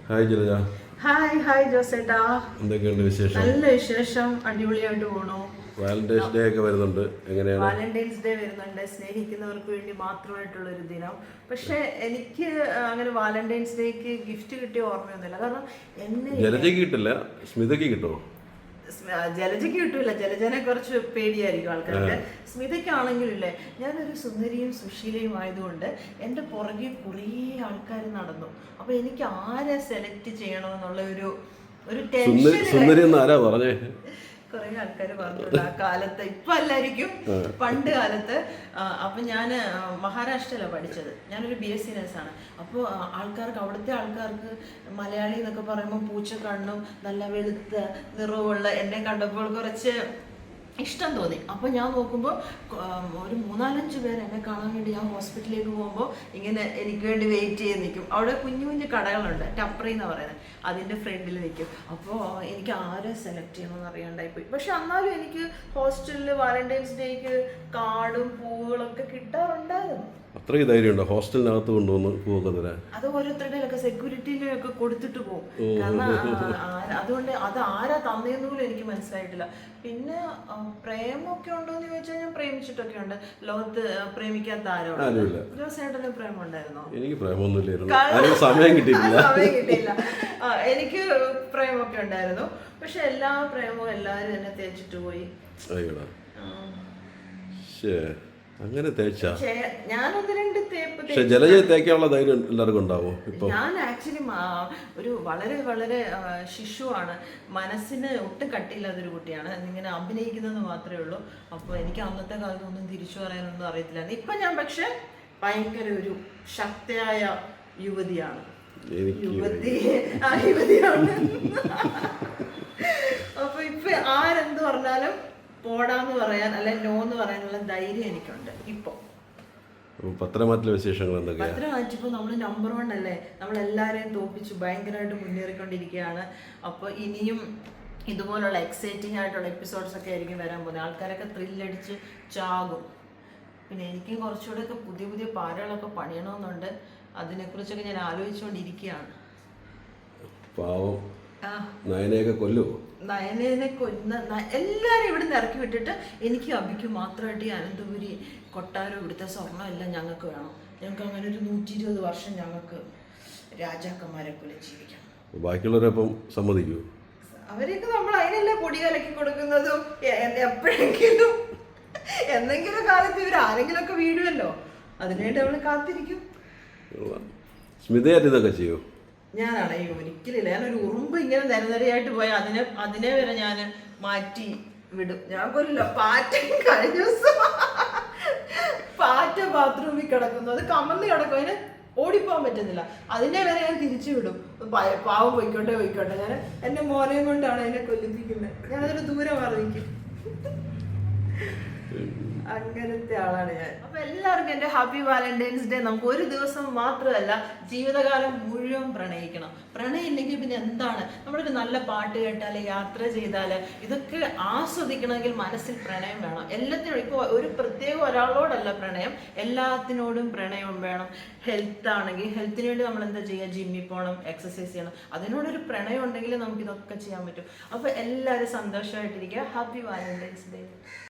Hi Jalaja. Hi ജോസേട്ടാ. എന്തൊക്കെയുണ്ട് വിശേഷം? നല്ല വിശേഷം, അടിപൊളിയായിട്ട് പോണു. വാലന്റൈൻസ് ഡേ ഒക്കെ വരുന്നുണ്ട്, എങ്ങനെയാണ്? വാലന്റൈൻസ് ഡേ വരുന്നുണ്ട്, സ്നേഹിക്കുന്നവർക്ക് വേണ്ടി മാത്രമായിട്ടുള്ള ഒരു ദിനം. പക്ഷെ എനിക്ക് അങ്ങനെ വാലന്റൈൻസ് ഡേക്ക് ഗിഫ്റ്റ് കിട്ടിയ ഓർമ്മയൊന്നുമില്ല. കാരണം ജലജയ്ക്ക് കിട്ടില്ല, സ്മിതയ്ക്ക് കിട്ടുമോ? ജലജയ്ക്ക് കിട്ടൂല, ജലജനെ കുറച്ച് പേടിയായിരിക്കും ആൾക്കാർക്ക്. സ്മിതയ്ക്കാണെങ്കിലും ഇല്ലേ, ഞാനൊരു സുന്ദരിയും സുശീലയും ആയതുകൊണ്ട് എൻ്റെ പുറകെ കുറേ ആൾക്കാർ നടന്നു. അപ്പൊ എനിക്ക് ആരെ സെലക്ട് ചെയ്യണമെന്നുള്ള ഒരു ടെൻഷൻ ആരാ പറഞ്ഞേ? കുറെ ആൾക്കാർ പറഞ്ഞിട്ടുണ്ട് ആ കാലത്ത്. ഇപ്പൊ അല്ലായിരിക്കും, പണ്ട് കാലത്ത്. അപ്പൊ ഞാൻ മഹാരാഷ്ട്രയിലാണ് പഠിച്ചത്. ഞാനൊരു BSc നഴ്സാണ്. അപ്പോൾ അവിടുത്തെ ആൾക്കാർക്ക് മലയാളി എന്നൊക്കെ പറയുമ്പോൾ പൂച്ച കണ്ണും നല്ല വെളുത്ത നിറവുള്ള എന്നെ കണ്ടപ്പോൾ കുറച്ച് ഇഷ്ടം തോന്നി. അപ്പോൾ ഞാൻ നോക്കുമ്പോൾ ഒരു 3-4 പേര് എന്നെ കാണാൻ വേണ്ടി ഞാൻ ഹോസ്പിറ്റലിലേക്ക് പോകുമ്പോൾ ഇങ്ങനെ എനിക്ക് വേണ്ടി വെയിറ്റ് ചെയ്ത് നിൽക്കും. അവിടെ കുഞ്ഞു കുഞ്ഞു കടകളുണ്ട്, ടപ്രി എന്ന് പറയുന്നത്, അതിൻ്റെ ഫ്രണ്ടിൽ നിൽക്കും. അപ്പോൾ എനിക്ക് ആരെ സെലക്ട് ചെയ്യണമെന്ന് അറിയാണ്ടായിപ്പോയി. പക്ഷെ എന്നാലും എനിക്ക് ഹോസ്റ്റലിൽ വാലന്റൈൻസ് ഡേക്ക് കാർഡും പൂവുകളൊക്കെ കിട്ടാറുണ്ടായിരുന്നു. അത്രയും ധൈര്യമുണ്ടോ ഹോസ്റ്റലിനകത്ത് കൊണ്ടുവന്ന് പൂവൊക്കെ തരാൻ? അത് ഓരോരുത്തരുടെയൊക്കെ സെക്യൂരിറ്റിയിലൊക്കെ കൊടുത്തിട്ട് പോകും. കാരണം അതുകൊണ്ട് അത് ആരാ തന്നേന്ന് പോലും എനിക്ക് മനസ്സിലായിട്ടില്ല. പിന്നെ പ്രേമൊക്കെ ഉണ്ടോ എന്ന് ചോദിച്ചാൽ ഞാൻ പ്രേമിച്ചിട്ടൊക്കെ ഉണ്ട്. ലോകത്ത് പ്രേമിക്കാത്ത ആരോടും. ജോസേട്ടന് പ്രേമം ഉണ്ടായിരുന്നോ? എനിക്ക് പ്രേമൊന്നുമില്ലായിരുന്നു, സമയം കിട്ടിയില്ല. എനിക്ക് പ്രേമൊക്കെ ഉണ്ടായിരുന്നു. പക്ഷെ എല്ലാ പ്രേമവും എല്ലാവരും എന്നെ തേച്ചിട്ട് പോയി. അങ്ങനെ തേച്ചാ ഞാൻ 1-2 തേപ്പ്. ജലജയെ തേക്കാനുള്ള ധൈര്യം എല്ലാവർക്കും ഉണ്ടാവും. ഞാൻ ആക്ച്വലി ഒരു വളരെ വളരെ ശിശുവാണ്, മനസ്സിന് ഒട്ടും കട്ടിയില്ലാത്തൊരു കുട്ടിയാണ്. ഇങ്ങനെ അഭിനയിക്കുന്നത് മാത്രമേ ഉള്ളൂ. അപ്പോൾ എനിക്ക് അന്നത്തെ കാലത്തൊന്നും തിരിച്ചു പറയാനൊന്നും അറിയത്തില്ല. ഇപ്പൊ ഞാൻ പക്ഷെ ഭയങ്കര ഒരു ശക്തിയായ യുവതിയാണ്. യുവതിയാണ്. അപ്പൊ ഇപ്പൊ ആരെന്ത് പറഞ്ഞാലും പോടാന്ന് പറയാൻ അല്ലെ നോ എന്ന് പറയാനുള്ള ധൈര്യം എനിക്കുണ്ട്. ഇപ്പൊ പത്രമാറ്റിലെ വിശേഷങ്ങൾ എന്തൊക്കെയാ? പത്രമാറ്റിപ്പോ നമ്മള് നമ്പർ 1 അല്ലേ, നമ്മളെല്ലാരെയും തോപ്പിച്ചു ഭയങ്കരമായിട്ട് മുന്നേറിക്കൊണ്ടിരിക്കുകയാണ്. അപ്പൊ ഇനിയും ഇതുപോലുള്ള എക്സൈറ്റിംഗ് ആയിട്ടുള്ള എപ്പിസോഡ്സ് ഒക്കെ ആയിരിക്കും വരാൻ പോകുന്നത്. ആൾക്കാരൊക്കെ ത്രില്ലടിച്ച് ചാകും. പിന്നെ എനിക്കും കുറച്ചുകൂടെ ഒക്കെ പുതിയ പുതിയ പാരകളൊക്കെ പണിയണമെന്നുണ്ട്. അതിനെക്കുറിച്ചൊക്കെ ഞാൻ ആലോചിച്ചുകൊണ്ടിരിക്കുകയാണ്. പാവം നയനയൊക്കെ കൊല്ലുമോ? നയനെ കൊന്ന എല്ലാവരും ഇവിടുന്ന് ഇറക്കി വിട്ടിട്ട് എനിക്ക് അഭിക്ക് മാത്രമായിട്ട് ഈ അനന്തപുരി കൊട്ടാരം ഇവിടുത്തെ സ്വർണ്ണം എല്ലാം ഞങ്ങൾക്ക് വേണം. ഞങ്ങൾക്ക് അങ്ങനെ ഒരു 120 വർഷം ഞങ്ങൾക്ക് രാജാക്കന്മാരെ പോലെ ജീവിക്കണം. ബാക്കിയുള്ളവരപ്പം സമ്മതിക്കൂ? അവരൊക്കെ നമ്മൾ അതിനല്ലേ പൊടി കലക്കി കൊടുക്കുന്നതും. എപ്പോഴെങ്കിലും എന്തെങ്കിലും കാലത്ത് ഇവർ ആരെങ്കിലും ഒക്കെ വീഴുമല്ലോ, അതിനായിട്ട് അവള് കാത്തിരിക്കും. സ്മിതയായിട്ട് ഇതൊക്കെ ചെയ്യോ? ഞാനാണ് ഒരിക്കലില്ല. ഞാനൊരു ഉറുമ്പ് ഇങ്ങനെ നിരനിരയായിട്ട് പോയാൽ അതിനെ വരെ ഞാൻ മാറ്റി വിടും. ഞാൻ കൊല്ലില്ല. പാറ്റ കഴിഞ്ഞ ദിവസം പാറ്റ ബാത്റൂമിൽ കിടക്കുന്നു, അത് കമന്ന് കിടക്കും, അതിന് ഓടിപ്പോകാൻ പറ്റുന്നില്ല. അതിനെ വരെ ഞാൻ തിരിച്ചു വിടും. പാവം പോയിക്കോട്ടെ. ഞാൻ എൻ്റെ മോനെയും കൊണ്ടാണ് അതിനെ കൊല്ലിപ്പിക്കുന്നത്. ഞാനതൊരു ദൂരെ മാറിയിരിക്കും. അങ്ങനത്തെ ആളാണ് ഞാൻ. അപ്പൊ എല്ലാവർക്കും എൻ്റെ ഹാപ്പി വാലന്റൈൻസ് ഡേ. നമുക്ക് ഒരു ദിവസം മാത്രമല്ല, ജീവിതകാലം മുഴുവൻ പ്രണയിക്കണം. പ്രണയം ഇല്ലെങ്കിൽ പിന്നെ എന്താണ്? നമ്മളൊരു നല്ല പാട്ട് കേട്ടാൽ, യാത്ര ചെയ്താൽ, ഇതൊക്കെ ആസ്വദിക്കണമെങ്കിൽ മനസ്സിൽ പ്രണയം വേണം. എല്ലാത്തിനും. ഇപ്പോൾ ഒരു പ്രത്യേക ഒരാളോടല്ല പ്രണയം, എല്ലാത്തിനോടും പ്രണയം വേണം. ഹെൽത്ത് ആണെങ്കിൽ ഹെൽത്തിന് വേണ്ടി നമ്മൾ എന്താ ചെയ്യുക? ജിമ്മിൽ പോകണം, എക്സസൈസ് ചെയ്യണം. അതിനോടൊരു പ്രണയം ഉണ്ടെങ്കിൽ നമുക്ക് ഇതൊക്കെ ചെയ്യാൻ പറ്റും. അപ്പോൾ എല്ലാവരും സന്തോഷമായിട്ടിരിക്കുക. Happy Valentine's day.